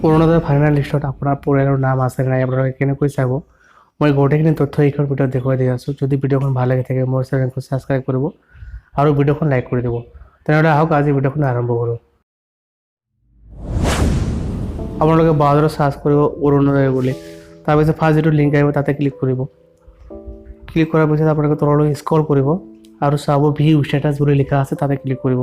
Orunodoi final লিষ্টত আপোনাৰ পৰিয়ালৰ নাম আছে নাই আপোনালোকে কেনেকৈ চাব মই গোটেইখিনি তথ্য এইখন ভিডিঅ'ত দেখুৱাই দি আছোঁ। যদি ভিডিঅ'খন ভাল লাগি থাকে মোৰ চেনেলখন ছাবস্ক্ৰাইব কৰিব আৰু ভিডিঅ'খন লাইক কৰি দিব। তেনেহ'লে আহক আজি ভিডিঅ'খন আৰম্ভ কৰোঁ। আপোনালোকে ব্ৰাউজাৰত চাৰ্চ কৰিব অৰুণোদয় বুলি, তাৰপিছত ফাৰ্ষ্ট যিটো লিংক আহিব তাতে ক্লিক কৰিব। ক্লিক কৰাৰ পিছত আপোনালোকে তললৈ স্ক্ৰল কৰিব আৰু চাব ভিউ ষ্টেটাছ বুলি লিখা আছে তাতে ক্লিক কৰিব।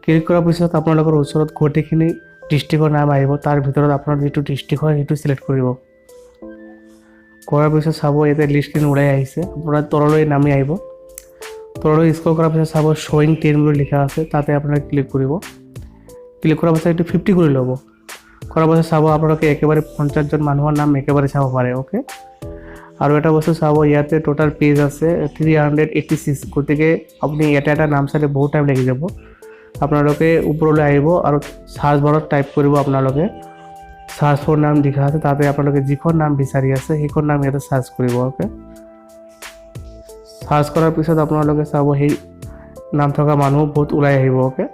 ক্লিক কৰাৰ পিছত আপোনালোকৰ ওচৰত গোটেইখিনি ডিষ্ট্ৰিক্টৰ নাম আহিব, তাৰ ভিতৰত আপোনাৰ যিটো ডিষ্ট্ৰিক্ট হয় সেইটো চিলেক্ট কৰিব। কৰাৰ পিছত চাব ইয়াতে লিষ্টখিনি ওলাই আহিছে, আপোনাৰ তললৈ নামি আহিব। তললৈ স্ক্ৰল কৰাৰ পিছত চাব শ্বয়িং 10 বুলি লিখা আছে তাতে আপোনালোকে ক্লিক কৰিব। ক্লিক কৰাৰ পিছত এইটো 50 কৰি ল'ব। কৰাৰ পাছত চাব আপোনালোকে একেবাৰে 50জন মানুহৰ নাম একেবাৰে চাব পাৰে। অ'কে, আৰু এটা বস্তু চাব ইয়াতে টোটাল পেজ আছে 386, গতিকে আপুনি এটা নাম চালে বহুত টাইম লাগি যাব। আপোনালোকে ওপৰলৈ আহিব আৰু সাৰ্চ বাৰত টাইপ কৰিব আপোনালোকে সাৰ্চ ফৰ নাম লিখা আছে তাতে আপোনালোকে যিখন নাম বিচাৰি আছে সেইখন নাম ইয়াতে সাৰ্চ কৰিব। অ'কে, সাৰ্চ কৰাৰ পিছত আপোনালোকে চাব সেই নাম থকা মানুহ বহুত ওলাই আহিব। অ'কে,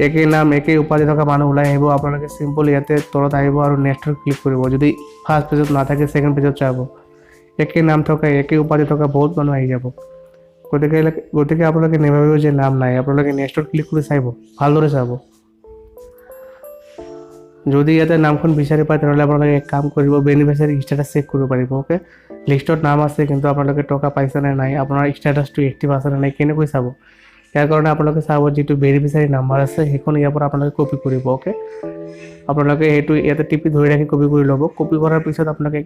একেই নাম একেই উপাধি থকা মানুহ ওলাই আহিব। আপোনালোকে চিম্পল ইয়াতে তলত আহিব আৰু নেক্সটত ক্লিক কৰিব। যদি ফাৰ্ষ্ট পেজত নাথাকে ছেকেণ্ড পেজত চাব একেই নাম থকা একেই উপাধি থকা বহুত মানুহ আহি যাব। গতিকে আপোনালোকে নেভাবিব যে নাম নাই, আপোনালোকে নেক্সটত ক্লিক কৰি চাব, ভালদৰে চাব। যদি ইয়াতে নামখন বিচাৰি পায় তেনেহ'লে আপোনালোকে এক কাম কৰিব, বেনিফিচিয়াৰী ষ্টেটাছ চেক কৰিব পাৰিব। অ'কে, লিষ্টত নাম আছে কিন্তু আপোনালোকে টকা পাইছে নে নাই, আপোনাৰ ষ্টেটাছটো এক্টিভ আছে নে নাই কেনেকৈ চাব, ইয়াৰ কাৰণে আপোনালোকে চাব যিটো বেনিফিচিয়াৰী নাম্বাৰ আছে সেইখন ইয়াৰ পৰা আপোনালোকে কপি কৰিব। অ'কে, আপোনালোকে সেইটো ইয়াতে টিপি ধৰি ৰাখি কপি কৰি ল'ব। কপি কৰাৰ পিছত আপোনালোকে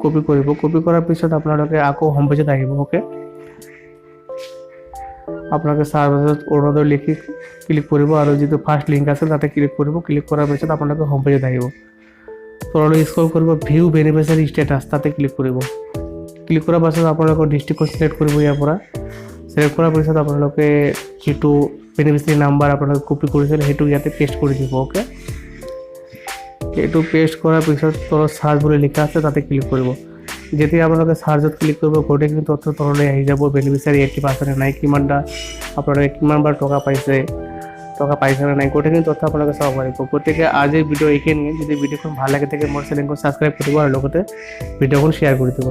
কপি কৰিব। কপি কৰাৰ পিছত আপোনালোকে আকৌ হোম পেজত আহিব। অ'কে, আপোনালোকে চাৰ্চত অৰুণোদয় লিখি ক্লিক কৰিব আৰু যিটো ফাৰ্ষ্ট লিংক আছে তাতে ক্লিক কৰিব। ক্লিক কৰাৰ পিছত আপোনালোকে হোম পেজত আহিব। তললৈ স্ক্ৰল কৰিব, ভিউ বেনিফিচিয়াৰী ষ্টেটাছ তাতে ক্লিক কৰিব। ক্লিক কৰাৰ পাছত আপোনালোকৰ ডিষ্ট্ৰিক্টখন চিলেক্ট কৰিব। ইয়াৰ পৰা চিলেক্ট কৰাৰ পিছত আপোনালোকে যিটো বেনিফিচিয়াৰী নাম্বাৰ আপোনালোকে কপি কৰিছিল সেইটো ইয়াতে পেষ্ট কৰি দিব। অ'কে, এইটো পেষ্ট কৰাৰ পিছত তলত চাৰ্চ বুলি লিখা আছে তাতে ক্লিক কৰিব। যেতিয়া আপোনালোকে চাৰ্জত ক্লিক কৰিব গোটেইখিনি তথ্য তললৈ আহি যাব, বেনিফিচিয়াৰী এক্টিভ আছে নে নাই, কিমানটা আপোনালোকে কিমানবাৰ টকা পাইছে নে নাই, গোটেইখিনি তথ্য আপোনালোকে চাব পাৰিব। গতিকে আজিৰ ভিডিঅ' এইখিনিয়ে। যদি ভিডিঅ'খন ভাল লাগে থাকে মোৰ চেনেলখন ছাবস্ক্ৰাইব কৰিব আৰু লগতে ভিডিঅ'খন শ্বেয়াৰ কৰি দিব।